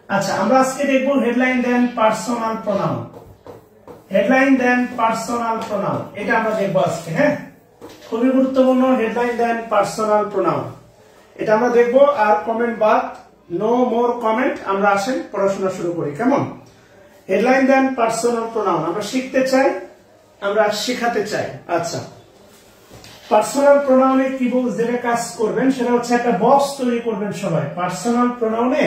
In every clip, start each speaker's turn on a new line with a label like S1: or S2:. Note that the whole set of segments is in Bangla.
S1: আচ্ছা, আমরা আজকে দেখব headline then personal pronoun. Headline then personal pronoun, এটা আমরা দেখব আজকে। হ্যাঁ, খুবই গুরুত্বপূর্ণ। হেডলাইন দেন পার্সোনাল প্রোনাউন, এটা আমরা দেখব। আর কমেন্ট বাদ, নো মোর কমেন্ট। আমরা আসেন পড়াশোনা শুরু করি। কেমন? হেডলাইন দেন পার্সোনাল প্রোনাউন আমরা শিখতে চাই, আমরা শিখাতে চাই। আচ্ছা, পার্সোনাল প্রোনাউনে কি যেটা কাজ করবেন সেটা হচ্ছে একটা বক্স তৈরি করবেন সবাই। পার্সোনাল প্রোনাউনে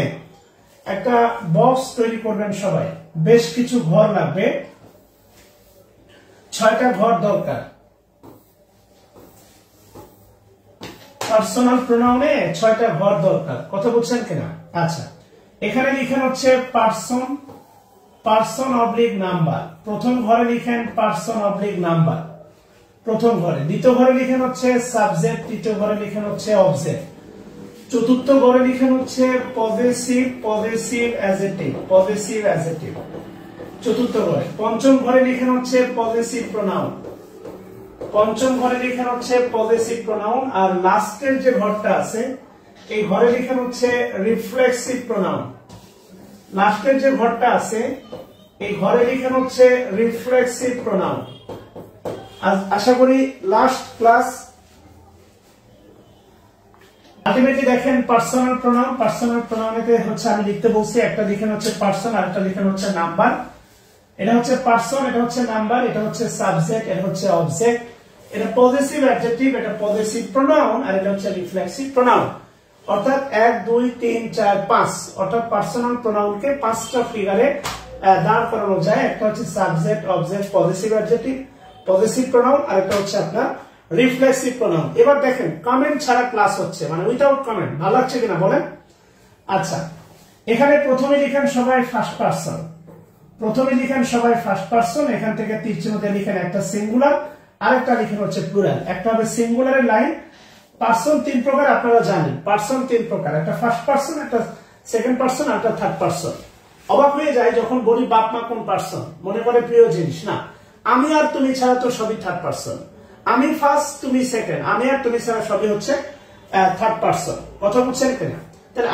S1: একটা বক্স তৈরি করবেন সবাই। বেশ কিছু ঘর লাগবে, 6টা ঘর দরকার। পার্সোনাল প্রোনাউনে 6টা ঘর দরকার। কথা বলছেন কিনা? আচ্ছা, এখানে লিখেন হচ্ছে পার্সন, পার্সন অবলিক নাম্বার। প্রথম ঘরে লিখেন পার্সন অবলিক নাম্বার, প্রথম ঘরে। দ্বিতীয় ঘরে লিখেন হচ্ছে সাবজেক্ট, তৃতীয় ঘরে লিখেন হচ্ছে অবজেক্ট। চতুর্থ ঘরে লিখেন হচ্ছে possessive, possessive adjective, possessive adjective চতুর্থ ঘরে। পঞ্চম ঘরে লিখেন হচ্ছে পজেসিভ প্রোনাউন, পঞ্চম ঘরে লিখেন হচ্ছে পজেসিভ প্রোনাউন। আর লাস্টের যে ঘরটা আছে এই ঘরে লিখেন হচ্ছে রিফ্লেক্সিভ প্রোনাউন। লাস্টের যে ঘরটা আছে এই ঘরে লিখেন হচ্ছে রিফ্লেক্সিভ প্রোনাউন। আশা করি লাস্ট ক্লাস আলটিমেটলি দেখেন পার্সোনাল প্রোনাউন। পার্সোনাল প্রোনাউনেতে হচ্ছে আমি লিখতে বলছি, একটা লিখেন হচ্ছে পার্সন আর একটা লিখেন হচ্ছে নাম্বার। এটা হচ্ছে পার্সন, এটা হচ্ছে নাম্বার, এটা হচ্ছে সাবজেক্ট, এটা হচ্ছে অবজেক্ট, এটা পজেসিভ অ্যাডজেক্টিভ, এটা পজেসিভ প্রোনাউন, আর এটা হচ্ছে রিফ্লেক্সিভ প্রোনাউন। অর্থাৎ 1 2 3 4 5, অর্থাৎ পার্সোনাল প্রোনাউনকে 5টা ফিগারে দাঁড় করানো যায়। একটা হচ্ছে subject, object, possessive adjective, possessive pronoun, আর একটা হচ্ছে আপনার রিফ্লেক্সিভ প্রোনাউন। এবার দেখেন কমেন্ট ছাড়া ক্লাস হচ্ছে, মানে উইদাউট কমেন্ট। ভালো লাগছে কিনা বলেন? আচ্ছা, এখানে প্রথমে লিখেন সবাই ফার্স্ট পারসন, প্রথমে লিখেন সবাই ফার্স্ট পারসন। এখান থেকে তীর চিহ্ন দিয়ে লিখেন একটা সিঙ্গুলার, আরেকটা লিখেন হচ্ছে প্লুরাল। একটা হবে সিঙ্গুলারের লাইন। পারসন 3 প্রকার আপনারা জানেন, পারসন 3 প্রকার, একটা ফার্স্ট পারসন, একটা সেকেন্ড পারসন, আর একটা থার্ড পারসন। অবাক হয়ে যায় যখন বলি বাপ মা কোন পারসন, মনে করে প্রিয় জিনিস না। আমি আর তুমি ছাড়া তো সবই থার্ড পারসন। আমি ফার্স্ট, তুমি সেকেন্ড, আমি আর তুমি ছাড়া সবই হচ্ছে থার্ড পারসন। কথা বুঝছেন কিনা? তাহলে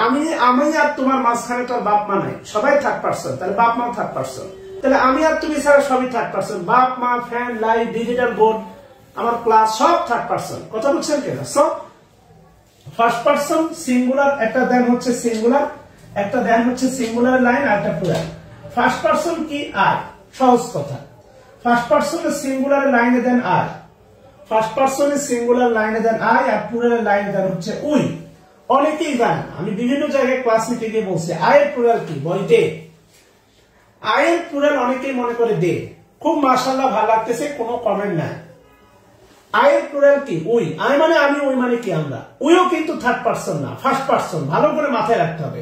S1: আমি আর তোমার মাঝখানে তো বাপ মা নাই, সবাই থার্ড পারসন, তাহলে বাপ মা থার্ড পারসন। তাহলে আমি আর তুমি ছাড়া সবই থার্ড পারসন। বাপ মা, ফ্যান, লাইট, ডিজিটাল বোর্ড, আমার ক্লাস সব থার্ড পারসন। কথা বুঝছেন কিনা? সো ফার্স্ট পারসন সিঙ্গুলার, একটা দেন হচ্ছে সিঙ্গুলার, একটা দেন হচ্ছে সিঙ্গুলার লাইন, আর একটা প্লুরাল। ফার্স্ট পারসন কি? আই। সহজ কথা, ফার্স্ট পারসনের সিঙ্গুলার লাইনে দেন আই, ফার্স্ট পারসনের সিঙ্গুলার লাইনে দেন আই, আর প্লুরাল লাইনে দেন হচ্ছে উই। অনেকেই জানেন, আমি বিভিন্ন জায়গায় ক্লাস নিতে গিয়ে বলছি আয়ের প্লুরাল কি, বলে দে। আয়ের প্লুরাল অনেকেই মনে করে দে। খুব মাশাআল্লাহ, ভালো লাগতেছে, কোনো কমেন্ট নাই। আয়ের প্লুরাল কি? উই। আই মানে আমি, উই মানে কি আমরা। উইও কিন্তু থার্ড পারসন না, ফার্স্ট পারসন। ভালো করে মাথায় রাখতে হবে।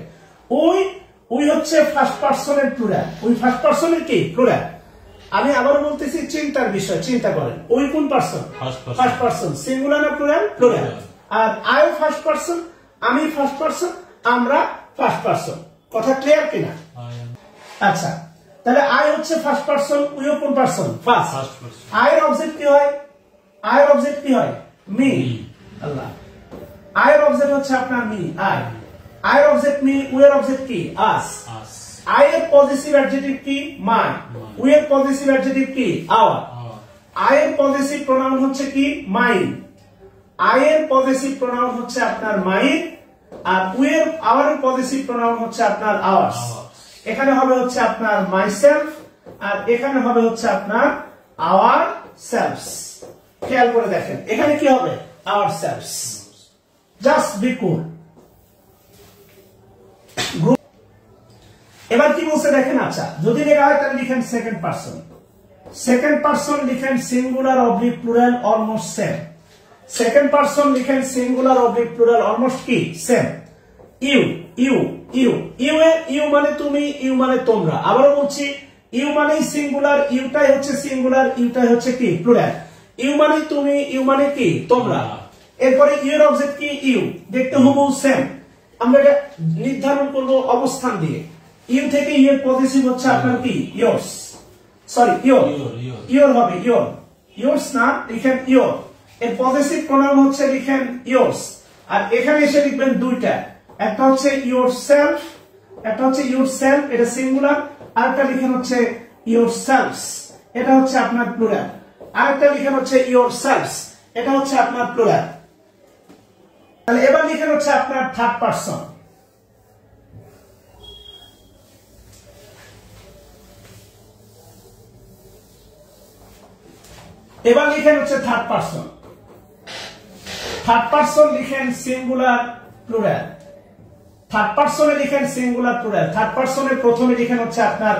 S1: উই হচ্ছে ফার্স্ট পারসনের প্লুরাল, উই ফার্স্ট পারসনের কি? প্লুরাল। আমি আবার বলতেছি, চিন্তার বিষয়, চিন্তা করেন। ওই কোন পারসন? First person. সিঙ্গুলার না প্লুরাল? প্লুরাল। আর আই ফার্স্ট পারসন, আমি ফার্স্ট পারসন, আমরা ফার্স্ট পারসন। কথা ক্লিয়ার কিনা? আচ্ছা, তাহলে আই হচ্ছে ফার্স্ট পারসন, উইও কোন পারসন? ফার্স্ট। আয়ের অবজেক্ট কি হয়? আয়ের অবজেক্ট কি হয়? মি। আল্লাহ, আয়ের অবজেক্ট হচ্ছে আপনার মি, আই। আয়ের অবজেক্ট মি, উইয়ের অবজেক্ট কি? আস। আয়ের পজিটিভ অ্যাডজেক্টিভ কি? মাই। উইয়ের পজিটিভ অ্যাডজেক্টিভ কি? আওয়ার। আয়ের পজিটিভ প্রোনাউন হচ্ছে কি? মাইন। আয়ের পজিটিভ প্রোনাউন হচ্ছে আপনার মাইন, আর উইয়ের আওয়ারের পজিটিভ প্রোনাউন হচ্ছে আপনার আওয়ার্স। এখানে হবে হচ্ছে আপনার মাই সেলফ, আর এখানে হবে হচ্ছে আপনার আওয়ার সেলফস। খেয়াল করে দেখেন, এখানে কি হবে? Ourselves. Just be cool. এবার কি বলছে দেখেন। আচ্ছা, যদি লেখা হয় তাহলে লিখেন সেকেন্ড পারসন। সেকেন্ড পারসন লিখেন singular oblique plural almost same. Second person লিখেন সিঙ্গুলার অবলিক প্লুরাল অলমোস্ট কি? Same. You, you, you. You মানে তুমি, ইউ মানে তোমরা। আবারও বলছি, ইউ মানে সিঙ্গুলার, ইউটাই হচ্ছে সিঙ্গুলার, ইউটাই হচ্ছে কি? প্লুরাল। ইউ মানে তুমি, ইউ মানে কি? তোমরা। এরপরে ইউ এর অবজেক্ট কি? ইউ। দেখতে হুবহু সেম। আমরা এটা নির্ধারণ করব অবস্থান দিয়ে। ইউ থেকে ইউ এর পজিটিভ হচ্ছে আপনার কি? ইয়োরস। Sorry, your. ইয়োর হবে ইয়োর, ইয়োরস না, লিখেন ইয়োর। এর পজিটিভ প্রোনাউন হচ্ছে লিখেন ইয়োরস। আর এখানে এসে লিখবেন দুইটা, একটা হচ্ছে ইয়োর সেলফ, একটা হচ্ছে ইউর সেলফ, এটা সিঙ্গুলার, আরেকটা লিখেন হচ্ছে ইউর সেলফস, এটা হচ্ছে আপনার প্লুরাল, আরেকটা লিখেন হচ্ছে ইউর সেলফস, এটা হচ্ছে আপনার প্লুরাল। তাহলে এবার লিখেন হচ্ছে আপনার থার্ড পারসন। এবার লিখেন হচ্ছে থার্ড পারসন। থার্ড পারসন লিখেন সিঙ্গুলার প্লুরাল। থার্ড পারসনে লিখেন সিঙ্গুলার প্লুরাল। থার্ড পারসনের প্রথমে লিখেন হচ্ছে আপনার,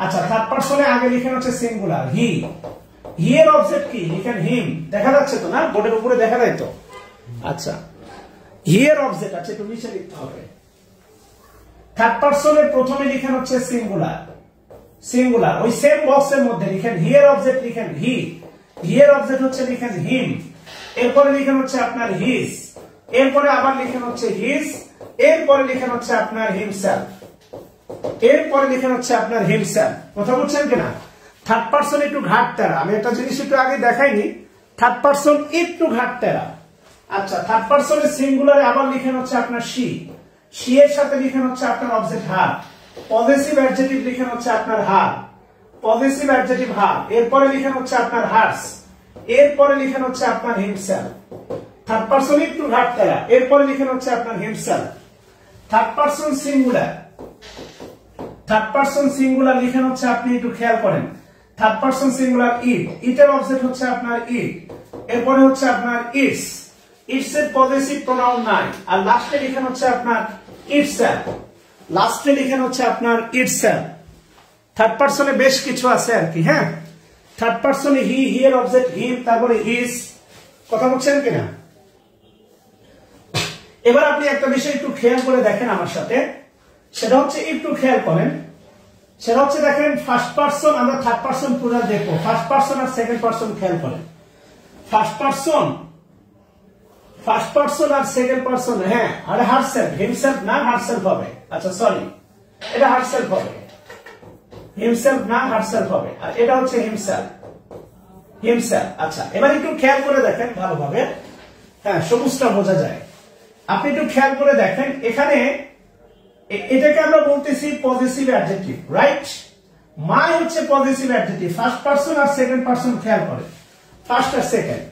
S1: আচ্ছা থার্ড পারসনে আগে লিখেন হচ্ছে সিঙ্গুলার হি। হি এর অবজেক্ট কি? লিখেন হিম। দেখা যাচ্ছে তো না, বোর্ডের উপরে দেখা যায় তো? আচ্ছা, হি এর অবজেক্ট আছে, একটু নিচে লিখতে হবে। থার্ড পারসনের প্রথমে লিখেন হচ্ছে সিঙ্গুলার, সিঙ্গুলার। ওই সেম বক্সের মধ্যে লিখেন হি এর অবজেক্ট লিখেন হি, হি এর অবজেক্ট হচ্ছে লিখেন হিম, এরপরে লিখেন হচ্ছে আপনার হিজ, এরপরে আবার লিখেন হচ্ছে হিজ, এরপরে লিখেন হচ্ছে আপনার হিমসেলফ, এরপরে লিখেন হচ্ছে আপনার হিমসেলফ। কথা বলছেন কিনা? থার্ড পারসন একটু ঘাটতেরা, আমি একটা জিনিস একটু আগে দেখাইনি, থার্ড পারসন একটু ঘাটতেরা। আচ্ছা, থার্ড পারসনের সিঙ্গুলারে আবার লিখেন হচ্ছে আপনার শি, শি এর সাথে লিখেন হচ্ছে আপনার অবজেক্ট হার, পজেসিভ অ্যাডজেক্টিভ লিখেন হচ্ছে আপনার হার, পজেসিভ অ্যাডজেক্টিভ হার, এরপরে লিখেন হচ্ছে আপনার হার্স, এরপরে লিখেন হচ্ছে আপনার হিমসেলফ। থার্ড পারসন একটু ঘাটতেরা, এরপরে লিখেন হচ্ছে আপনার himself. Third person singular, third person singular লিখেন হচ্ছে, আপনি একটু খেয়াল করেন, থার্ড পারসন সিঙ্গুলার ইট, ইটের অবজেক্ট হচ্ছে আপনার ইট, এরপরে হচ্ছে আপনার ইটস, ইটস এর পজেসিভ প্রোনাউন নাই, আর লাস্টে লিখেন হচ্ছে আপনার ইটসেলফ, লাস্টে লিখেন হচ্ছে আপনার ইটসেলফ। থার্ড পারসনে বেশ কিছু আছে আর কি। হ্যাঁ, থার্ড পারসনে হি, হি এর অবজেক্ট হিম, তারপরে হিজ। কথা বলছেন কিনা? এবার আপনি একটা বিষয় একটু খেয়াল করে দেখেন আমার সাথে, সেটা হচ্ছে একটু খেয়াল করেন, সেটা হচ্ছে দেখেন ফার্স্ট পারসন, আমরা থার্ড পারসন প্লুরাল দেখবো, ফার্স্ট পারসন আর সেকেন্ড পারসন খেয়াল করেন। ফার্স্ট পারসন, ফার্স্ট পারসন আর সেকেন্ড পারসন, হ্যাঁ, আরে হারসেলফ, হিমসেলফ না হারসেলফ হবে। আচ্ছা সরি, এটা হারসেলফ হবে, হিমসেলফ না হারসেলফ হবে, আর এটা হচ্ছে হিমসেলফ, হিমসেলফ। আচ্ছা, এবার একটু খেয়াল করে দেখেন ভালোভাবে, হ্যাঁ সবুজটা বোঝা যায়। আপনি একটু খেয়াল করে দেখেন, এখানে এটাকে আমরা বলতেছি পজেসিভ অ্যাডজেক্টিভ, রাইট? মাই হচ্ছে পজেসিভ অ্যাডজেক্টিভ, ফার্স্ট পারসন আর সেকেন্ড পারসন খেয়াল করে, ফার্স্ট আর সেকেন্ড।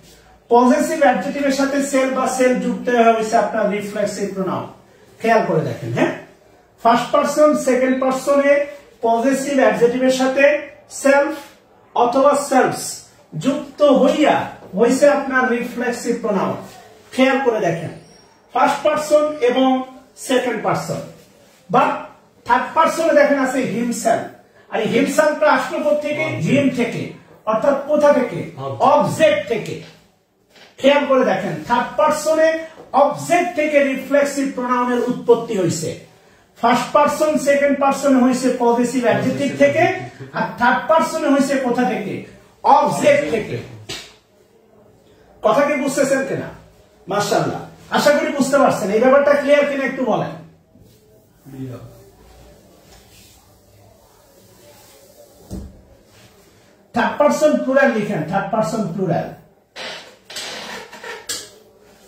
S1: পজেসিভ অ্যাডজেক্টিভের সাথে সেল বা সেল যুক্ত হয়েছে আপনার রিফ্লেক্সিভ প্রোনাউন, খেয়াল করে দেখেন। হ্যাঁ, ফার্স্ট পারসন সেকেন্ড পারসনে পজেসিভ অ্যাডজেক্টিভের সাথে সেলফ অথবা সেলফস যুক্ত হইয়া হইছে আপনার রিফ্লেক্সিভ প্রোনাউন, খেয়াল করে দেখেন। ফার্স্ট পারসন এবং সেকেন্ড পারসন, বা থার্ড পারসনে দেখেন আছে হিমসেলফ, আর এই হিমসেলফটা আসলো থেকে হিম থেকে, অর্থাৎ কোথা থেকে? অবজেক্ট থেকে। খেয়াল করে দেখেন, থার্ড পারসনে অবজেক্ট থেকে রিফ্লেক্সিভ প্রোনাউনের উৎপত্তি হয়েছে, ফার্স্ট পারসন সেকেন্ড পারসনে হয়েছে পজেসিভ অ্যাডজেক্টিভ থেকে, আর থার্ড পারসনে হয়েছে কোথা থেকে? অবজেক্ট থেকে। কথা কি বুঝতেছেন কিনা? মাশাআল্লাহ, আশা করি বুঝতে পারছেন। এই ব্যাপারটা ক্লিয়ার কিনা একটু বলেন। থার্ড পারসন প্লুরাল লিখেন, third person plural,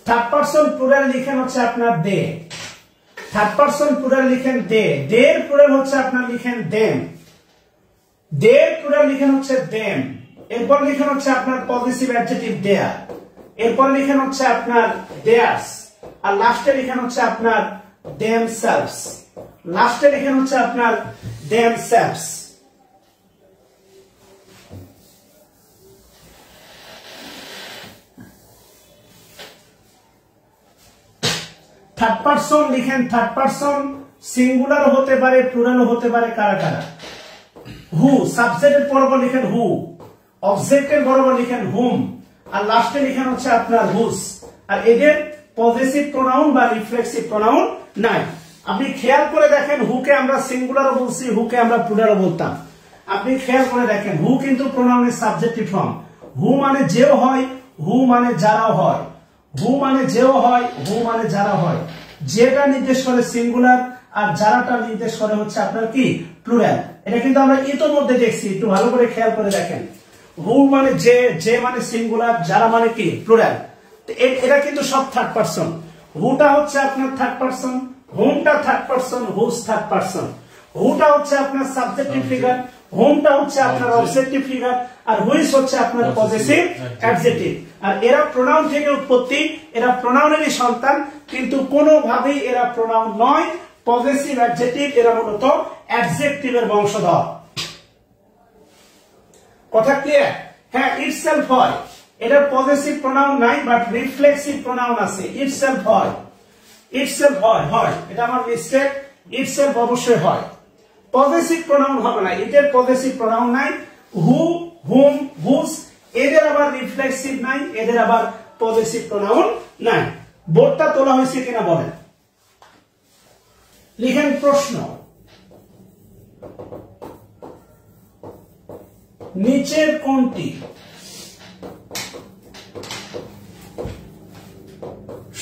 S1: third person plural লিখেন হচ্ছে আপনার দে, থার্ড পারসন প্লুরাল লিখেন দে, দে এর প্লুরাল হচ্ছে আপনার লিখেন দেম, দে এর প্লুরাল লিখেন হচ্ছে দেম, এরপর লিখেন হচ্ছে আপনার পজেসিভ অ্যাডজেক্টিভ দেয়ার, এরপর লিখেন হচ্ছে আপনার দেয়ার্স, আর লাস্টে লিখেন হচ্ছে আপনার themselves, লাস্টে লিখেন হচ্ছে আপনার themselves। থার্ড পারসন লিখেন, থার্ড পারসন সিঙ্গুলার হতে পারে, প্লুরাল হতে পারে। কারা কারা? হু, সাবজেক্টের বরাবর লিখেন হু, অবজেক্টের বরাবর লিখেন হুম, আর লাস্টে লিখেন হচ্ছে আপনার হুস, আর এদের পজেসিভ প্রোনাউন বা রিফ্লেক্সিভ প্রোনাউন নাই। আপনি খেয়াল করে দেখেন, হুকে আমরা সিঙ্গুলারও বলছি, হুকে আমরা প্লুরালও বলতাম। আপনি খেয়াল করে দেখেন, হু কিন্তু প্রোনাউনের সাবজেক্টিভ ফর্ম, হু মানে যেও হয়, হু মানে যারাও হয়, হু মানে যেও হয়, হু মানে যারা হয়। যেটা নির্দেশ করে সিঙ্গুলার, আর যারাটা নির্দেশ করে হচ্ছে আপনার কি? প্লুরাল। এটা কিন্তু আমরা ইতোমধ্যে দেখছি, একটু ভালো করে খেয়াল করে দেখেন। হু মানে যে, যে মানে সিঙ্গুলার, যারা মানে কি? প্লুরাল। এটা কিন্তু সব থার্ড পারসন। হুটা হচ্ছে আপনার থার্ড পারসন, হুমটা third person, whose third person. হুটা হচ্ছে আপনার সাবজেক্টিভ ফিগার, হোমটা হচ্ছে আপনার অবজেক্টিভ ফিগার, আর হুইচ হচ্ছে আপনার পজেসিভ অ্যাডজেক্টিভ। আর এরা প্রোনাউন থেকে উৎপত্তি, এরা প্রোনাউনেরই সন্তান, কিন্তু কোনোভাবেই এরা প্রোনাউন নয়। পজেসিভ অ্যাডজেক্টিভ, এরা মূলত অ্যাডজেক্টিভের বংশধর। কথা ক্লিয়ার? হ্যাঁ, ইটসেলফ হয়, এটা পজেসিভ প্রোনাউন নাই, বাট রিফ্লেক্সিভ প্রোনাউন আছে। ইটসেলফ হয়, ইটসেলফ হয়, এটা আমার মিস্টেক। ইটসেলফ অবশ্যই হয়, পজেসিভ প্রোনাউন হবে না, এদের পজেসিভ প্রোনাউন নাই। হু, হুম, হুজ, এদের আবার রিফ্লেক্সিভ নাই, এদের আবার পজেসিভ প্রোনাউন নাই। বোর্ডটা তোলা হয়েছে কিনা বলেন, লিখেন প্রশ্ন। নিচের কোনটি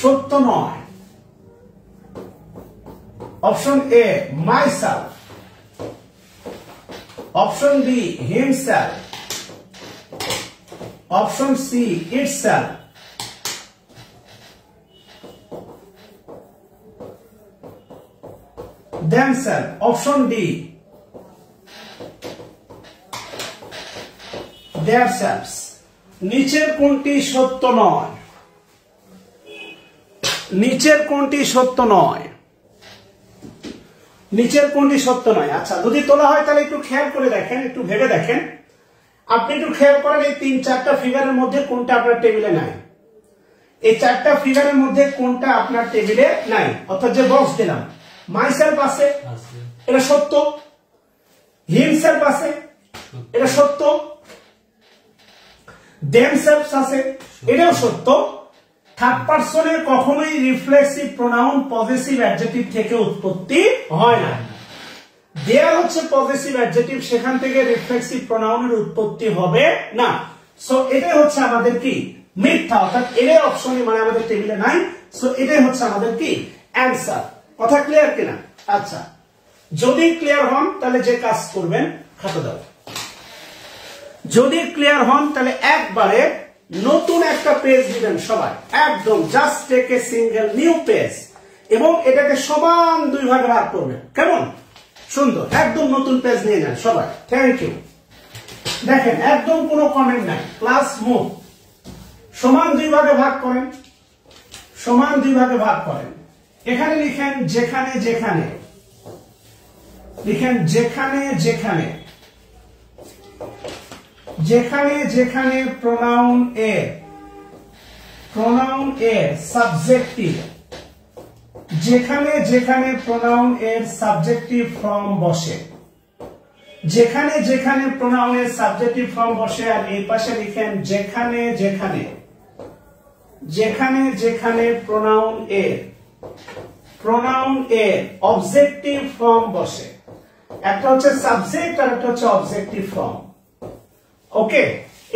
S1: সত্য নয়? Option A myself, option B himself, option C itself, themselves, option D theirselves। নিচের কোনটি সত্য নয়? নিচের কোনটি সত্য নয়? নিচের কোনটি সত্য নয়? আচ্ছা, যদি তোলা হয় তাহলে একটু খেয়াল করে দেখেন, একটু ভেবে দেখেন। আপনি একটু খেয়াল করেন এই 3-4টা ফিগারের মধ্যে কোনটা আপনার টেবিলে নাই। এই 4টা ফিগারের মধ্যে কোনটা আপনার টেবিলে নাই? অর্থাৎ যে বক্স দিলাম, মাইসেলফ আছে, এটা সত্য। হিমসেলফ আছে, এটা সত্য। themselves আছে, এটাও সত্য। থার্ড পারসনে কখনোই রিফ্লেক্সিভ প্রোনাউন পজেসিভ অ্যাডজেক্টিভ থেকে উৎপত্তি হয় না। দেয়ার হচ্ছে পজেসিভ অ্যাডজেক্টিভ, সেখান থেকে রিফ্লেক্সিভ প্রোনাউনের উৎপত্তি হবে না। সো এটাই হচ্ছে আমাদের কি মিথ্যা, অর্থাৎ এর অপশনে মানে আমাদের টেবিলে নাই। সো এটাই হচ্ছে আমাদের কি অ্যান্সার। কথা ক্লিয়ার কিনা? আচ্ছা, যদি ক্লিয়ার হন তাহলে যে কাজ করবেন, খাতা দাও। যদি ক্লিয়ার হন তাহলে একবারে নতুন একটা পেজ দিবেন সবাই, একদম just take a single new page, এবং এটাকে সমান 2 ভাগে ভাগ করবেন। কেমন? সুন্দর, একদম নতুন পেজ নিয়ে নেন সবাই। Thank you. দেখেন, একদম কোনো কমেন্ট নাই, ক্লাস মুভ। সমান 2 ভাগে ভাগ করেন, সমান 2 ভাগে ভাগ করেন। এখানে লিখেন যেখানে যেখানে, লিখেন যেখানে যেখানে, যেখানে যেখানে প্রোনাউন এর সাবজেক্টিভ, যেখানে যেখানে প্রোনাউন এর সাবজেক্টিভ ফর্ম বসে, যেখানে যেখানে প্রোনাউন এর সাবজেক্টিভ ফর্ম বসে। আর এই পাশে লিখেন যেখানে যেখানে, যেখানে যেখানে প্রোনাউন এর অবজেক্টিভ ফর্ম বসে। একটা হচ্ছে সাবজেক্ট আর একটা হচ্ছে অবজেক্টিভ ফর্ম। ওকে,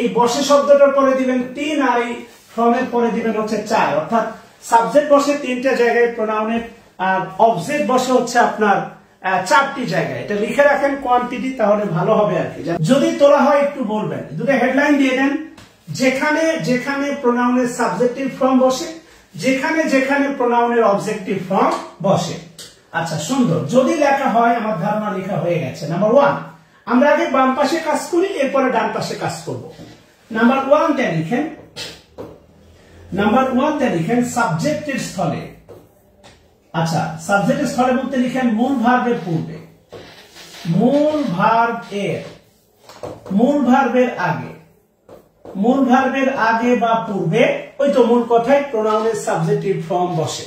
S1: এই বসে শব্দটার পরে দিবেন 3, আর এই ফর্মের পরে দিবেন হচ্ছে 4। অর্থাৎ সাবজেক্ট বসে 3টে জায়গায় প্রোনাউনের, আর অবজেক্ট বসে হচ্ছে আপনার 4টি জায়গায়। এটা লিখে রাখেন কোয়ান্টিটি, তাহলে ভালো হবে আর কি। যদি তোলা হয় একটু বলবেন, দুটো হেডলাইন দিয়ে দেন। যেখানে যেখানে প্রোনাউনের সাবজেক্টিভ ফর্ম বসে, যেখানে যেখানে প্রোনাউনের অবজেক্টিভ ফর্ম বসে। আচ্ছা, সুন্দর। যদি লেখা হয়, আমার ধারণা লেখা হয়ে গেছে। নাম্বার 1, আমরা আগে বাম পাশে কাজ করি, এরপরে ডান পাশে কাজ করব। নাম্বার 1টা লিখেন, নাম্বার 1টা লিখেন সাবজেক্টের স্থলে। আচ্ছা, সাবজেক্টের স্থলে বলতে লিখেন মূল ভার্বের পূর্বে, মূল ভার্বের আগে, মূল ভার্বের আগে বা পূর্বে, ওই তো মূল কথায় প্রোনাউনের সাবজেক্টিভ ফর্ম বসে।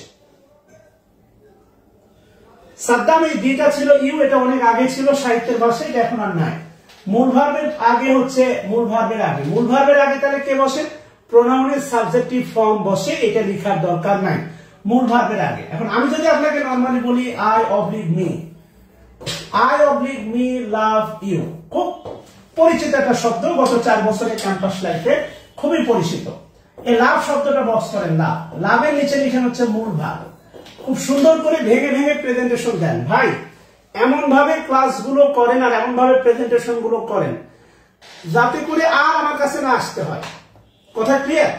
S1: সাদ্দাম এই দিটা ছিল ইউ, এটা অনেক আগে ছিল সাহিত্যের ভাষায়, এটা এখন আর নাই। মূল ভার্বের আগে হচ্ছে মূল ভার্বের আগে, মূল ভার্বের আগে তাহলে কে বসে? প্রোনাউনের সাবজেক্টিভ ফর্ম বসে, এটা লেখার দরকার নাই মূল ভার্বের আগে। এখন আমি যদি আপনাকে নরমালি বলি I oblique me love you, খুব পরিচিত একটা শব্দ, গত 4 বছরের ক্যাম্পাস লাইফে খুবই পরিচিত। এই লাভ শব্দটা বক্স করেন, লাভ, লাভের নিচে লিখেন হচ্ছে মূল ভার্ব। খুব সুন্দর করে ভেঙে ভেঙে প্রেজেন্টেশন দেন ভাই, এমন ভাবে ক্লাসগুলো করেন আর এমন ভাবে প্রেজেন্টেশন গুলো করেন যাতে করে আর আমার কাছে না আসতে হয়। কথা ক্লিয়ার?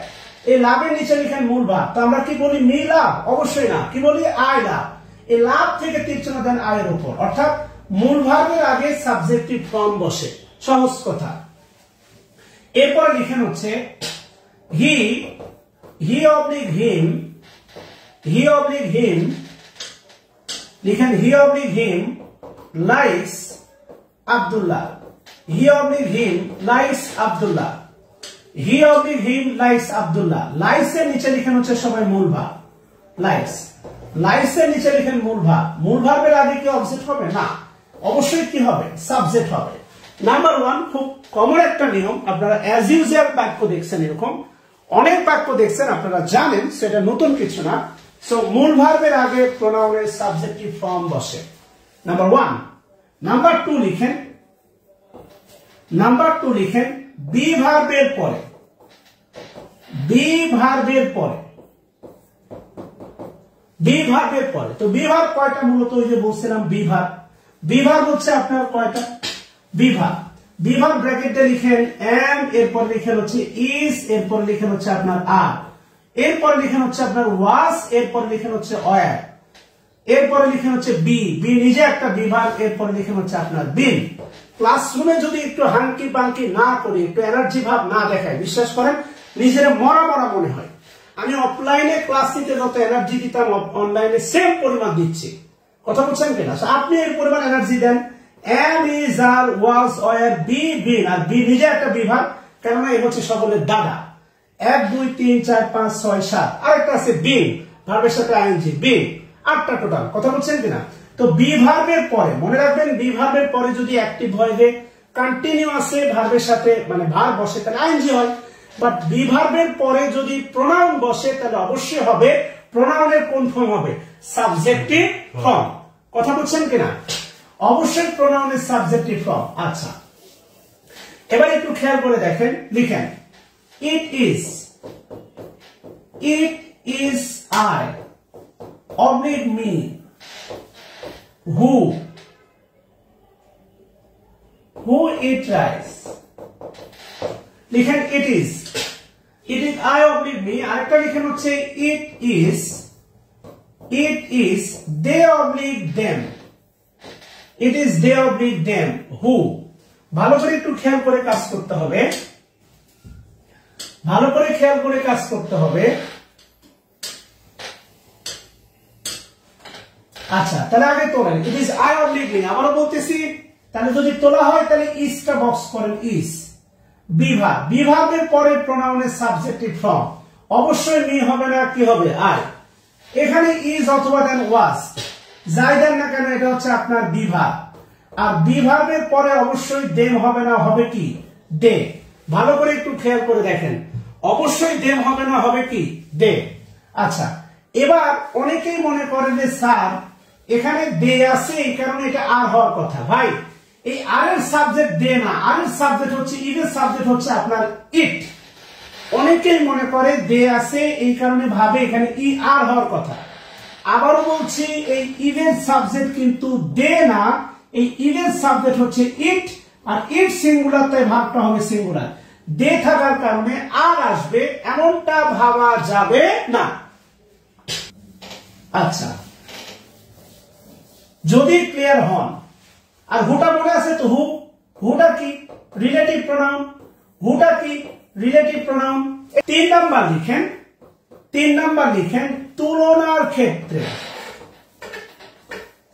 S1: এই লাভের নিচে লিখেন মূল ভার্ব। তো আমরা কি বলি মি লাভ? অবশ্যই না। কি বলি? I love. এই লাভ থেকে তীর চিহ্ন দেন আয়ের উপর, অর্থাৎ মূল ভার্বের আগে সাবজেক্টিভ ফর্ম বসে, সহজ কথা। এরপর লিখেন হচ্ছে হি অবলিক হিম, লিখেন হি অবলিক হিম লাইকস আব্দুল্লাহ, হি অবলিক হিম লাইকস আব্দুল্লাহ, হি অবলিক হিম লাইকস আব্দুল্লাহ। লাইকস এর নিচে লিখেন হচ্ছে সবাই মূল ভার্ব, লাইকস, লাইকস এর নিচে লিখেন মূল ভার্ব। মূল ভার্বের আগে কি অবজেক্ট হবে? না, অবশ্যই কি হবে? সাবজেক্ট হবে। নাম্বার 1, খুব কমন একটা নিয়ম, আপনারা অ্যাজ ইউজুয়াল বাক্য দেখছেন, এরকম অনেক বাক্য দেখছেন, আপনারা জানেন, সেটা নতুন কিছু না। সো মূল ভার্বের আগে প্রোনাউনের সাবজেক্টিভ ফর্ম বসে, নাম্বার 1। নাম্বার 2 লিখেন, বি ভার্বের পরে, বি ভার্বের পরে, বি ভার্বের পরে। তো বি ভার্ব কয়টা? মূলত ওই যে বলছিলাম বি ভার্ব, বি ভার্ব হচ্ছে আপনার কয়টা? Be verb. বি ভার্ব ব্র্যাকেটে লিখেন এম, এরপর লিখেন হচ্ছে ইজ, এরপর লিখেন হচ্ছে আপনার আর, এরপর লিখেন হচ্ছে আপনার ওয়াজ, এরপর লিখেন হচ্ছে ওয়্যার, এরপরে লিখেন হচ্ছে বি, বি নিজে একটা বি ভার্ব, এরপর লিখেন হচ্ছে আপনার বিন। ক্লাসরুমে যদি একটু হাঙ্কি পাঙ্কি না করি, একটু এনার্জি ভাব না দেখায়, বিশ্বাস করেন নিজের মরা মরা মনে হয়। আমি অফলাইনে ক্লাস নিতে যত এনার্জি দিতাম, অনলাইনে সেম পরিমাণ দিচ্ছি, কথা বলছেন কিনা? আপনি এর পরিমাণ এনার্জি দেন। Am, is, are, was, were, be, been, আর বি নিজে একটা বি ভার্ব, কেননা এই হচ্ছে সকলের দাদা। 1 2 3 4 5 6 7, আরেকটা আছে বিন, ভার্বের সাথে আইএনজি, বিন, 8টা টোটাল, কথা বলছেন কিনা? তো বি ভার্বের পরে মনে রাখবেন, বি ভার্বের পরে যদি অ্যাক্টিভ ভয়েসে কন্টিনিউয়াসে ভার্বের সাথে মানে ভার্ব বসে তাহলে আইএনজি হয়, বাট বি ভার্বের পরে যদি প্রোনাউন বসে তাহলে অবশ্যই হবে প্রোনাউনের কোন ফর্ম হবে? সাবজেক্টিভ ফর্ম, কথা বলছেন কিনা? অবশ্যই প্রোনাউনের সাবজেক্টিভ ফর্ম। আচ্ছা, এবার একটু খেয়াল করে দেখেন, লিখেন it is I oblique me, who eat rice, লিখেন it is I oblique me, আরেকটা লিখেন হচ্ছে it is they oblique them, it is they oblique them, who। ভালো করে একটু খেয়াল করে কাজ করতে হবে, ভালো করে খেয়াল করে কাজ করতে হবে। আচ্ছা, তাহলে আগে তোলেন, it is I oblique me, আবারও বলতেছি, তাহলে যদি তোলা হয় তাহলে ইজটা বক্স করেন, ইজ। বি ভার্ব, বি ভার্বের পরে প্রোনাউনের সাবজেক্টিভ ফর্ম, অবশ্যই মি হবে না, কি হবে? আই। এখানে ইজ অথবা দেন ওয়াজ, যাই দেন না কেন এটা হচ্ছে আপনার বি ভার্ব, আর বি ভার্বের পরে অবশ্যই দেম হবে না, হবে কি? দে। ভালো করে একটু খেয়াল করে দেখেন, অবশ্যই দেম হবে না, হবে কি? দে। আচ্ছা, এবার অনেকেই মনে করেন যে স্যার এখানে দে আছে, এই কারণে এটা আর হওয়ার কথা। ভাই, এই আর এর সাবজেক্ট দে না, আর এর সাবজেক্ট হচ্ছে, ইট এর সাবজেক্ট হচ্ছে আপনার ইট। অনেকেই মনে করে দে আছে, এই কারণে ভাবে এখানে ই আর হওয়ার কথা। আবারও বলছি, এই ইভেন্ট সাবজেক্ট কিন্তু দে না, এই ইভেন্ট সাবজেক্ট হচ্ছে ইট, আর ইট সিঙ্গুলার, তাই ভাবটা হবে সিঙ্গুলার। দে থাকার কারণে আর আসবে, এমনটা ভাবা যাবে না। আচ্ছা, যদি ক্লিয়ার হন। আর হুটা মনে আছে তো, হুটা কি? রিলেটিভ প্রোনাউন, হুটা কি? Relative pronoun. 3 নাম্বার লিখেন, 3 নাম্বার লিখেন তুলনার ক্ষেত্রে,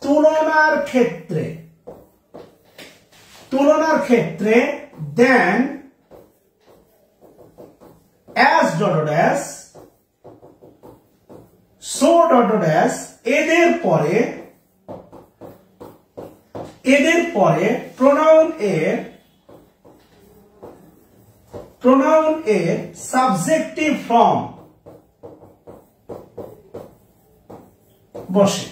S1: তুলনার ক্ষেত্রে, তুলনার ক্ষেত্রে দেন as dot as, so dot as, এদের পরে প্রোনাউন এর সাবজেক্টিভ ফর্ম বসে।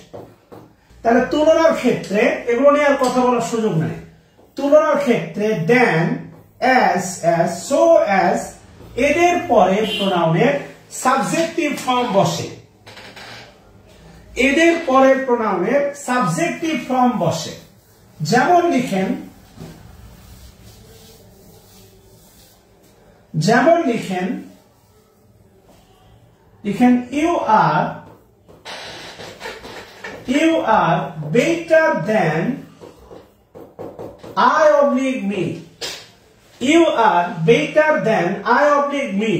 S1: তাহলে তুলনার ক্ষেত্রে এগুলো নিয়ে আর কথা বলার সুযোগ নেই। তুলনার ক্ষেত্রে দেন, as, so as, এদের পরে প্রোনাউনের সাবজেক্টিভ ফর্ম বসে, এদের পরে প্রোনাউনের সাবজেক্টিভ ফর্ম বসে। যেমন লিখেন, লিখেন you are you are better than I oblique me. You are better than I oblique me.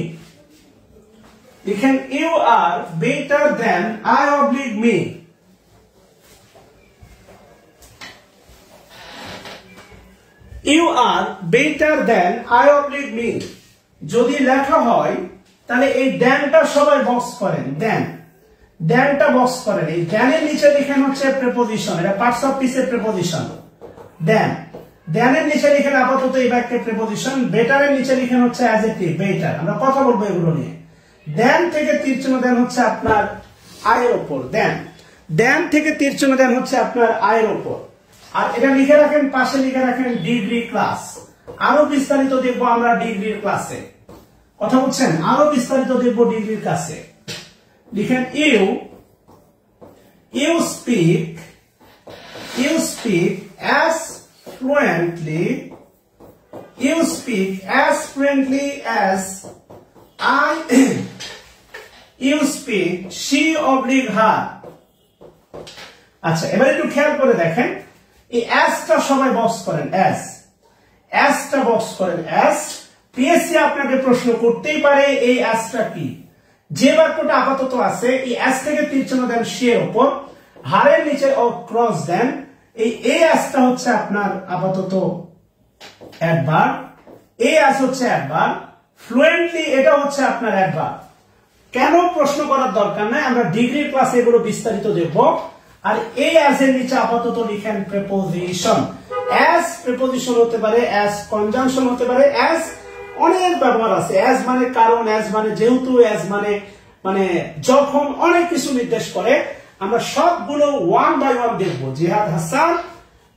S1: লিখেন you are better than I oblique me. You are better than I oblique me. যদি লেখা হয় তাহলে এই দ্যানটা সবাই বক্স করেন, দ্যানটা বক্স করেন। এই দ্যানের নিচে লিখেন হচ্ছে প্রিপোজিশন, এটা পার্টস অফ স্পিচের প্রিপোজিশন। দ্যানের নিচে লিখেন আপাতত এই বাক্যের প্রিপোজিশন। বেটারের নিচে লিখেন হচ্ছে অ্যাডজেক্টিভ, বেটার। আমরা কথা বলবো এগুলো নিয়ে। দেন থেকে তীর চিহ্ন দেন হচ্ছে আপনার আয়ের উপর, দেন থেকে তীর চিহ্ন দেন হচ্ছে আপনার আয়ের উপর। আর এটা লিখে রাখেন, পাশে লিখে রাখেন ডিগ্রি ক্লাস। আরো বিস্তারিত দেখবো আমরা ডিগ্রির ক্লাসে, কথা বলছেন, আরো বিস্তারিত দেখবো ডিগ্রির ক্লাসে। লিখেন you speak as fluently as I you speak she oblique her। আচ্ছা, এবার একটু খেয়াল করে দেখেন, এই অ্যাসটা সবাই বক্স করেন, অ্যাসটা বক্স করেন। অ্যাস পিএসসি আপনাকে প্রশ্ন করতেই পারে এই অ্যাসটা কি। যে বাক্যটা আপাতত আছে এই অ্যাস থেকে তীর চিহ্ন দেন সি এর উপর, হারের নিচে ক্রস দেন। এই অ্যাসটা হচ্ছে আপনার আপাতত অ্যাডভার্ব, এই অ্যাস হচ্ছে অ্যাডভার্ব। ফ্লুয়েন্টলি এটা হচ্ছে আপনার অ্যাডভার্ব। কেন প্রশ্ন করার দরকার নাই, আমরা ডিগ্রির ক্লাসে এগুলো বিস্তারিত দেখব। আর এই অ্যাস এর নিচে আপাতত লিখেন প্রিপোজিশন। অ্যাস প্রিপোজিশন হতে পারে, অ্যাস কনজাংশন হতে পারে, অ্যাস অনেক ব্যবহার আছে। অ্যাস মানে কারণ, অ্যাস মানে যেহেতু, অ্যাস মানে যখন, অনেক কিছু নির্দেশ করে। আমরা সবগুলো ওয়ান বাই ওয়ান দেখবো। জিহাদ হাসান,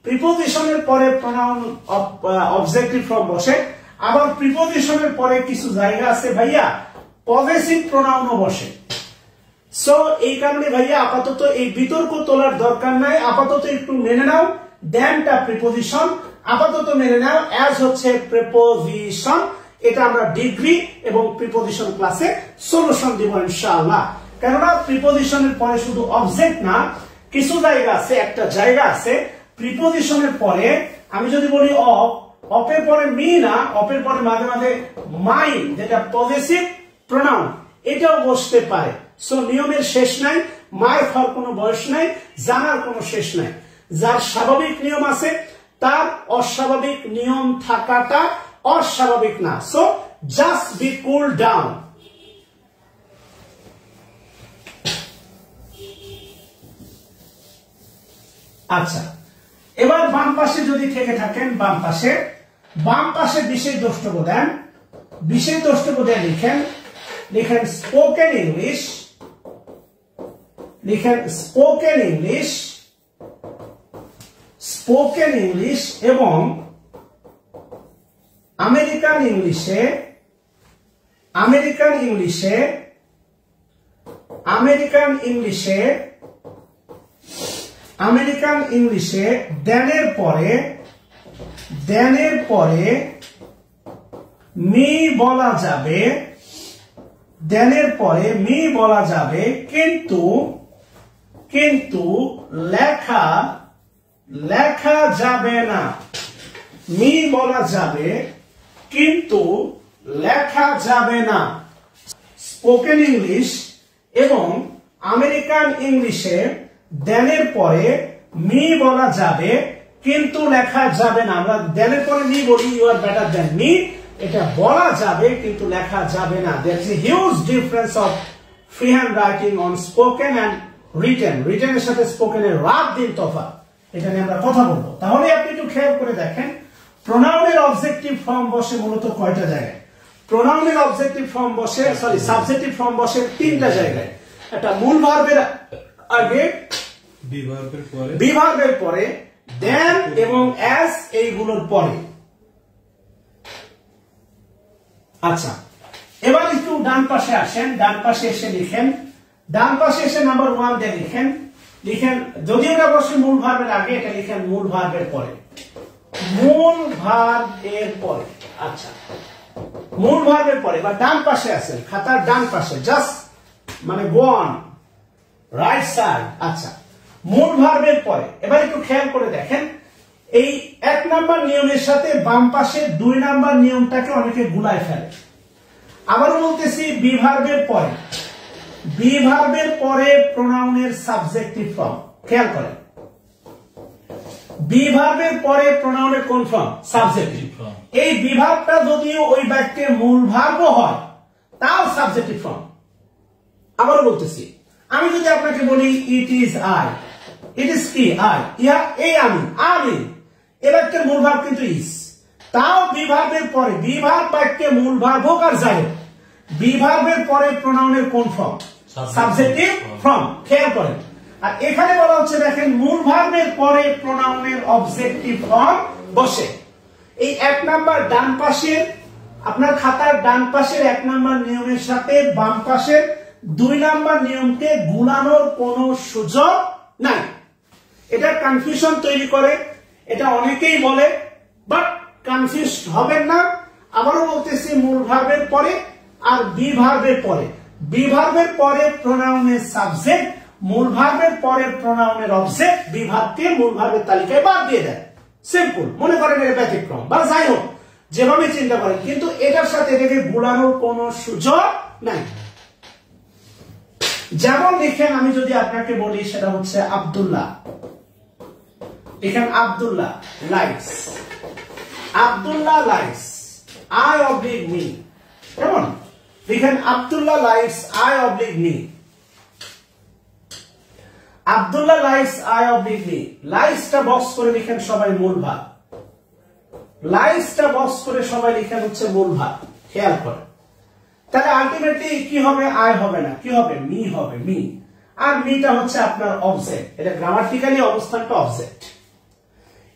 S1: প্রিপোজিশনের পরে প্রোনাউন অবজেক্টিভ ফর্ম বসে, আবার প্রিপোজিশনের পরে কিছু জায়গা আছে ভাইয়া পজেসিভ প্রোনাউনও বসে। সো এই কারণে ভাইয়া আপাতত এই বিতর্ক তোলার দরকার নাই, আপাতত একটু মেনে নাও। দ্যানটা প্রিপোজিশন, আপাতত মেনে নাও অ্যাজ হচ্ছে প্রিপোজিশন। এটা আমরা ডিগ্রি এবং প্রিপোজিশন ক্লাসে সলিউশন দিব ইনশাআল্লাহ। কেননা প্রিপোজিশনের পরে শুধু অবজেক্ট না, কিছু জায়গা আছে, একটা জায়গা আছে প্রিপোজিশনের পরে আমি যদি বলি অপের পরে মি না, অপের পরে মাঝে মাঝে মাই, যেটা পজেসিভ প্রোনাউন, এটাও বসতে পারে। সো নিয়মের শেষ নাই, মায়ের হওয়ার কোনো বয়স নাই, জানার কোনো শেষ নাই। যার স্বাভাবিক নিয়ম আছে তার অস্বাভাবিক নিয়ম থাকাটা অস্বাভাবিক না। So just be cool down. আচ্ছা, এবার বাম পাশে যদি থেকে থাকেন, বাম পাশে বিশেষ দ্রষ্টব্য দেন। বিশেষ দ্রষ্টব্য দিয়ে লিখেন স্পোকেন ইংলিশ, স্পোকেন ইংলিশ এবং আমেরিকান ইংলিশে দেনের পরে মি বলা যাবে, কিন্তু লেখা যাবে না। মি বলা যাবে কিন্তু লেখা যাবে না। স্পোকেন ইংলিশ এবং আমেরিকান ইংলিশে দেনের পরে মি বলা যাবে কিন্তু লেখা যাবে না। আমরা দেনের পরে মি বলি, you are better than me, এটা বলা যাবে কিন্তু লেখা যাবে না। There is a huge difference of free handwriting on spoken and written. রিটেনের সাথে স্পোকেনের রাত দিন তফাৎ, এটা নিয়ে আমরা কথা বলবো। তাহলে আপনি একটু খেয়াল করে দেখেন, প্রোনাউনের অবজেক্টিভ ফর্ম বসে মূলত কয়টা জায়গায়? প্রোনাউনের অবজেক্টিভ ফর্ম বসে, সাবজেক্টিভ ফর্ম বসে তিনটা জায়গায়। একটা মূল ভার্বের আগে, বি ভার্বের পরে, দেন এবং অ্যাজ, এইগুলোর পরে। আচ্ছা, এবার একটু ডান পাশে আসেন। ডান পাশে এসে নাম্বার 1 দিয়ে লিখেন যদি এটা বসে মূল ভার্বের আগে, এটা লিখেন মূল ভার্বের পরে। আচ্ছা, মূল ভার্বের পরে বা ডান পাশে আছেন, খাতার ডান পাশে, জাস্ট মানে গো অন রাইট সাইড। আচ্ছা, মূল ভার্বের পরে। এবার একটু খেয়াল করে দেখেন, এই 1 নাম্বার নিয়মের সাথে বাম পাশে 2 নাম্বার নিয়মটাকে অনেকে গুলায় ফেলে। আবারও বলতেছি, বি ভার্বের পরে, বি ভার্বের পরে প্রোনাউনের সাবজেক্টিভ ফর্ম। খেয়াল করেন, বি ভার্বের পরে প্রোনাউনের কোন ফর্ম? Subjective form. এই বি ভার্বটা যদিও ওই বাক্যে মূল ভার্বও হয়, তাও সাবজেক্টিভ ফর্ম। আবারও বলতেছি, আমি যদি আপনাকে বলি it is I, it is কি? আই, ইয়া এই আমি, আমি এ বাক্যের মূল ভার্ব কিন্তু ইজ, তাও বি ভার্বের পরে, বি ভার্ব বাক্যে মূল ভার্ব হোক আর যাই হোক, বি ভার্বের পরে প্রোনাউনের কোন ফর্ম? Subjective form. খেয়াল করেন, আর এখানে বলা হচ্ছে দেখেন, মূল ভার্বের পরে প্রোনাউনের অবজেক্টিভ ফর্ম বসে। এই 1 নাম্বার ডান পাশের, আপনার খাতার ডান পাশের 1 নাম্বার নিয়মের সাথে বাম পাশের 2 নাম্বার নিয়মকে গুলানোর কোনো সুযোগ নাই। এটা কনফিউশন তৈরি করে, এটা অনেকেই বলে, বাট কনফিউজ হবেন না। আবারও বলতেছি, মূল ভার্বের পরে আর বি ভার্বের পরে, বি ভার্বের পরে প্রোনাউনের সাবজেক্ট, মূল ভার্বের পরে প্রোনাউনের অবজেক্ট, বি ভার্বকে মূল ভার্বের তালিকায় বাদ দিয়ে দেয়। সিম্পল, মনে করেন এর ব্যতিক্রম বা যাই হোক, যেভাবে চিন্তা করেন, কিন্তু এটার সাথে এটাকে গুলানোর কোনো সুযোগ নাই। যেমন দেখেন, আমি যদি আপনাকে বলি, সেটা হচ্ছে আব্দুল্লাহ, এখানে Abdullah likes, Abdullah likes I oblique me. কেমন? দেখেন, Abdullah likes I oblique me, Abdullah likes I oblique me. লাইকসটা বক্স করে লিখেন সবাই মূল ভার্ব, লাইকসটা বক্স করে সবাই লিখেন হচ্ছে মূল ভার্ব। খেয়াল করেন, তাহলে আলটিমেটলি কি হবে? আই হবে না, কি হবে? মি হবে, মি। আর মিটা হচ্ছে আপনার অবজেক্ট, এটা গ্রামাটিক্যালি অবস্থানটা অবজেক্ট।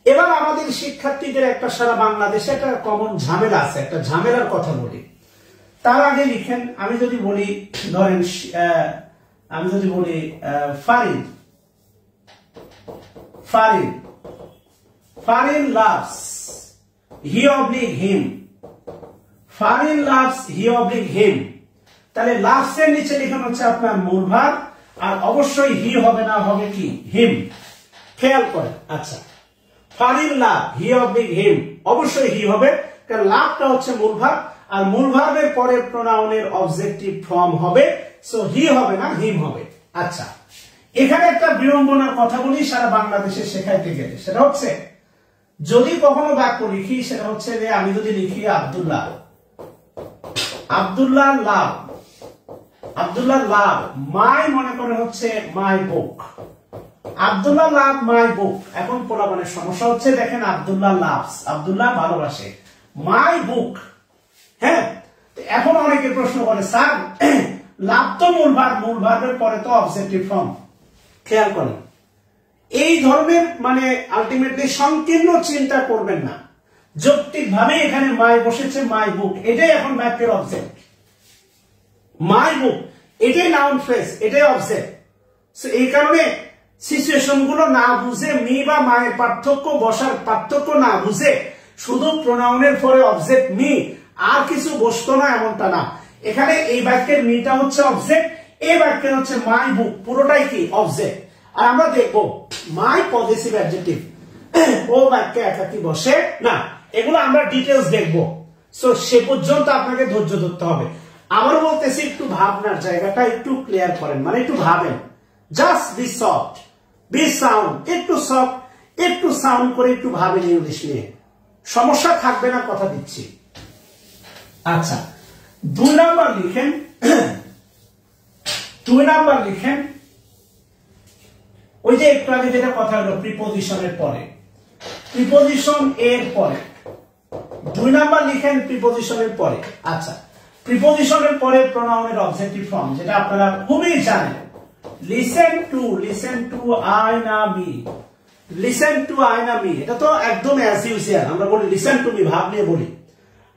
S1: এবার আমাদের শিক্ষার্থীদের একটা সারা বাংলাদেশে একটা কমন ঝামেলা আছে, একটা ঝামেলার কথা বলি। তার আগে লিখেন, আমি যদি বলি, ধরেন আমি যদি বলি ফারিন, ফারিন, ফারিন লাভস হি অবলিক হিম, ফারিন লাভস হি অবলিক হিম। তাহলে লাভস এর নিচে লিখেন হচ্ছে আপনার মূল ভার্ব, আর অবশ্যই হি হবে না, হবে কি? হিম। খেয়াল করেন, আচ্ছা, ফারিন লাভ হি অবলিক হিম, অবশ্যই হি হবে, কারণ লাভটা হচ্ছে মূল ভার্ব, আর মূল ভার্বের পরে প্রোনাউনের অবজেক্টিভ ফর্ম হবে, সো হি হবে না, হিম হবে। আচ্ছা, এখানে একটা বিড়ম্বনার কথা বলি সারা বাংলাদেশে শেখাইতে গেলে, সেটা হচ্ছে যদি কখনো বাক্য লিখি, সেটা হচ্ছে যে আমি যদি লিখি আব্দুল্লাহ, আব্দুল্লাহ লাভ, আব্দুল্লাহ লাভ মাই, মনে করে হচ্ছে মাই বুক, আব্দুল্লাহ লাভ মাই বুক। এখন পোলাপানের সমস্যা হচ্ছে, দেখেন আব্দুল্লাহ লাভস, আব্দুল্লাহ ভালোবাসে, মাই বুক। হ্যাঁ, এখন অনেকে প্রশ্ন করে, স্যার লাভ তো মূল ভার্ব, মূল ভার্বের পরে তো অবজেক্টিভ ফর্ম। খেয়াল করেন, এই ধরনের মানে আলটিমেটলি সংকীর্ণ চিন্তা করবেন না, যৌক্তিক ভাবে এখানে মাই বসেছে, মাই বুক, এটাই এখন বাক্যের অবজেক্ট। মাই বুক এটাই নাউন ফ্রেজ, এটাই অবজেক্ট। এই কারণে সিচুয়েশন গুলো না বুঝে, মি বা মায়ের পার্থক্য, বসার পার্থক্য না বুঝে শুধু প্রোনাউনের পরে অবজেক্ট মি আর কিছু বসতো না, এমনটা না। এখানে এই বাক্যের মিটা হচ্ছে অবজেক্ট, এই বাক্যের হচ্ছে মাই বুক, পুরোটাই কি? অবজেক্ট। আর আমরা দেখবো মাই পজেসিভ অ্যাডজেক্টিভ ও বাক্যে একাকি বসে না, এগুলো আমরা ডিটেলস দেখবো। সো সে পর্যন্ত আপনাকে ধৈর্য ধরতে হবে। আবার বলতেছি, একটু ভাবনার জায়গাটা একটু ক্লিয়ার করেন, মানে একটু ভাবেন, just be soft, be sound, একটু সফট, একটু সাউন্ড করে একটু ভাবেন ইংলিশ নিয়ে, সমস্যা থাকবে না, কথা দিচ্ছি। আচ্ছা, 2 নাম্বার লিখেন, 2 নাম্বার লিখেন, ওই যে একটু আগে যেটা কথা হলো প্রিপোজিশনের পরে, প্রিপোজিশন এর পরে 2 নাম্বার লিখেন প্রিপোজিশনের পরে। আচ্ছা, প্রিপোজিশনের পরে প্রোনাউনের অবজেক্টিভ ফর্ম, যেটা আপনারা খুবই জানেন, listen to, listen to I না মি, লিসেন টু আই না মি, এটা তো একদম অ্যাজ ইউজুয়াল, আমরা বলি লিসেন টু মি, ভাব নিয়ে বলি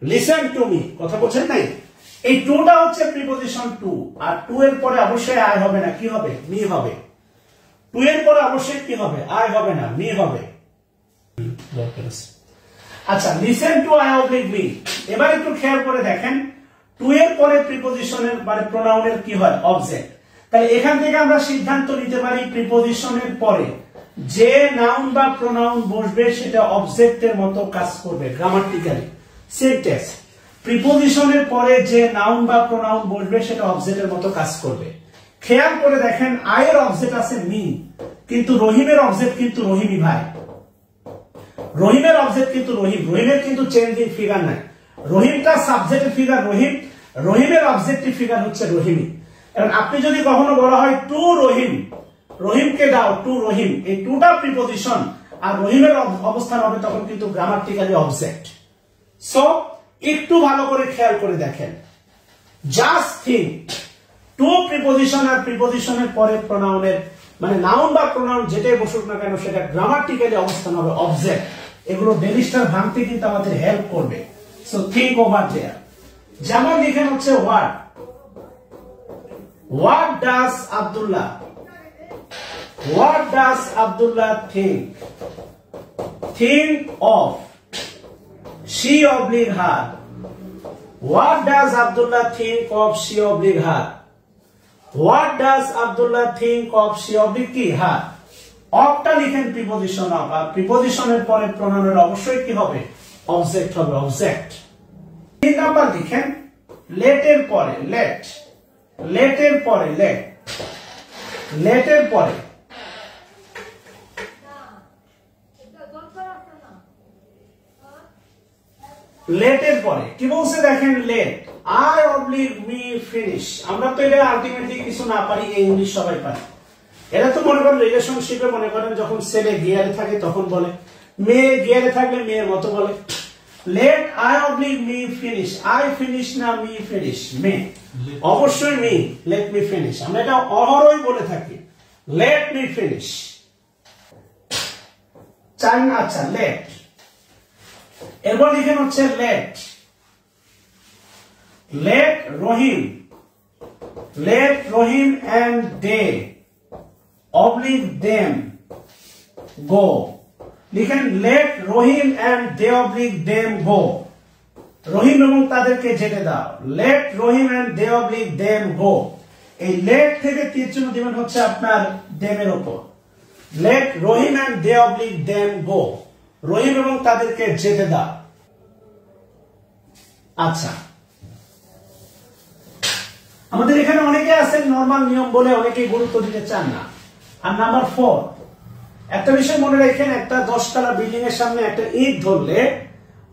S1: লিসেন টু মি, কথা বলছেন নাই? এই টুটা হচ্ছে প্রিপোজিশন টু, আর টু এর পরে অবশ্যই আই হবে না, কি হবে? মি হবে। টু এর পরে অবশ্যই কি হবে? আই হবে না, মি হবে। আচ্ছা, listen to I oblique me. এবার একটু খেয়াল করে দেখেন, টু এর পরে প্রিপোজিশনের মানে প্রোনাউনের কি হয়? অবজেক্ট। তাহলে এখান থেকে আমরা সিদ্ধান্ত নিতে পারি প্রিপজিশনের পরে যে নাউন বা প্রোনাউন বসবে সেটা অবজেক্টের মতো কাজ করবে গ্রামাটিক্যালি। সেন্টেন্স প্রিপজিশনের পরে যে নাউন বা প্রোনাউন বসবে সেটা অবজেক্টের মতো কাজ করবে। খেয়াল করে দেখেন আয়ের অবজেক্ট আছে মি, কিন্তু রহিমের অবজেক্ট কিন্তু রহিমই ভাই। রহিমের অবজেক্ট কিন্তু রহিম, রহিমের কিন্তু চেঞ্জিং ফিগার নাই। রহিমটা সাবজেক্টের ফিগার রহিম, রহিমের অবজেক্টিভ ফিগার হচ্ছে রহিমি। এবং আপনি যদি কখনো বলা হয় টু রহিম, রহিমকে দাও টু রহিম, এই টুটা প্রিপজিশন আর রহিমের অবস্থান হবে তখন কিন্তু গ্রামাটিক্যালি অবজেক্ট। সো একটু ভালো করে খেয়াল করে দেখেন, জাস্ট থিংক টু প্রিপজিশন আর প্রিপজিশনের পরে প্রোনাউনের মানে নাউন বা প্রোনাউন যেটাই বসুক না কেন সেটা গ্রামাটিক্যালি অবস্থান হবে অবজেক্ট। এগুলো ডেলিস্টার ভাঙতে কিন্তু আমাদের হেল্প করবে। So think over there. যেমন লিখেন হচ্ছে what, what does Abdullah, what does Abdullah think, think of, she oblique her, what does Abdullah think of she oblique her, what does Abdullah think of she oblique কি her। অফটা লিখেন প্রিপজিশন অফ, আর প্রিপজিশনের পরে প্রোনাউনের অবশ্যই কি হবে অবজেক্ট হবে অবজেক্ট। 3 নাম্বার লিখেন লেটের পরে লেট, লেটের পরে লেট, লেটের পরে লেটের পরে কি বলছে দেখেন let, I oblique me finish. আমরা তো এটা আলটিমেটলি কিছু না পারি, ইংলিশ সবাই পারি। এটা তো মনে করেন রিলেশনশিপে মনে করেন যখন ছেলে গিয়ারে থাকে তখন বলে, মেয়ে গিয়ারে থাকলে মেয়ের মতো বলে। Let I oblique me finish, I finish না মি ফিনিশ, মে অবশ্যই মি, লেট মি ফিনিশ। আমরা এটা অহরই বলে থাকি, লেট মি ফিনিশ। চাই না, আচ্ছা লেট। এরপর লিখেন হচ্ছে let, let Rahim, let Rahim and they oblique them go. লিখেন let Rahim and they oblique them go, Rahim এবং তাদেরকে যেতে দাও। Let Rahim and they oblique them go, এই লেট থেকে তীর চিহ্ন দিবেন হচ্ছে আপনার দেমের উপর। Let Rahim and they oblique them go, Rahim এবং তাদেরকে যেতে দাও। আচ্ছা, আমাদের এখানে অনেকে আছেন নরমাল নিয়ম বলে অনেকেই গুরুত্ব দিতে চান না। আর নাম্বার 4, একটা বিষয় মনে রাখেন, একটা 10 তলা বিল্ডিং এর সামনে একটা ইট ধরলে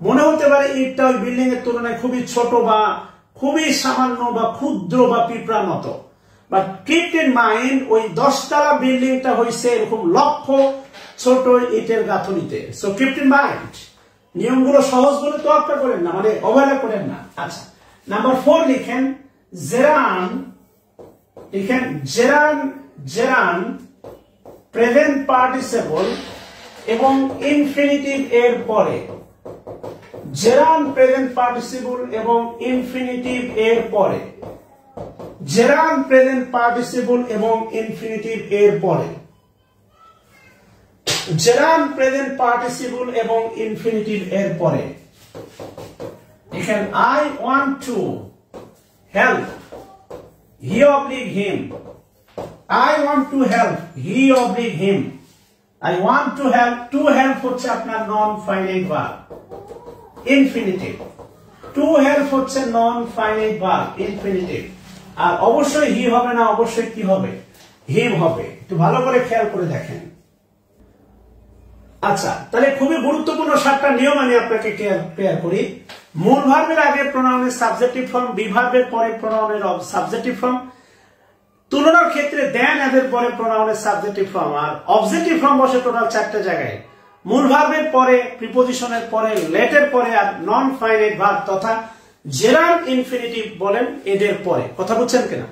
S1: মনে হতে পারে ইটটা ওই বিল্ডিং এর তুলনায় খুবই ছোট বা খুবই সামান্য বা ক্ষুদ্র বা পিঁপড়ার মতো, বাট কিপ ইন মাইন্ড ওই 10 তলা বিল্ডিংটা হইছে এরকম লক্ষ ছোট ইটের গাঁথনিতে। সো কিপ ইন মাইন্ড, নিয়মগুলো সহজ বলে তো আপনারা করেন না, মানে অবহেলা করেন না। আচ্ছা, নাম্বার 4 লিখেন জেরান, লিখেন জেরান, জেরান প্রেজেন্ট পার্টিসিপল এবং ইনফিনিটিভ এর পরে, জেরান প্রেজেন্ট পার্টিসিপল এবং ইনফিনিটিভ এর পরে, জেরান প্রেজেন্ট পার্টিসিপল এবং ইনফিনিটিভ এর পরে, জেরান প্রেজেন্ট পার্টিসিপল এবং ইনফিনিটিভ এর পরে। লিখেন I want to help, he oblique him, I want to help, he oblique him, I want to help, to help হচ্ছে আপনার non finite verb infinitive, to help হচ্ছে নন ফাইনাইট ভার্ব ইনফিনিটিভ। আর অবশ্যই হি হবে না, অবশ্যই কি হবে হিম হবে। একটু ভালো করে খেয়াল করে দেখেন। আচ্ছা, তাহলে খুবই গুরুত্বপূর্ণ 7টা নিয়ম আমি আপনাকে ক্লিয়ার করি। মূল ভার্বের আগে প্রোনাউনের সাবজেক্টিভ ফর্ম, বি ভার্বের পরে প্রোনাউনের সাবজেক্টিভ ফর্ম, তুলনার ক্ষেত্রে দেন এদের পরে প্রোনাউনের সাবজেক্টিভ ফর্ম, আর অবজেক্টিভ ফর্ম বসে টোটাল 4টা জায়গায়। মূল ভার্বের পরে, প্রিপজিশনের পরে, লেটের পরে, আর নন ফাইনাইট ভার্ব তথা জেরান্ড ইনফিনিটিভ বলেন এদের পরে। কথা বুঝছেন কিনা?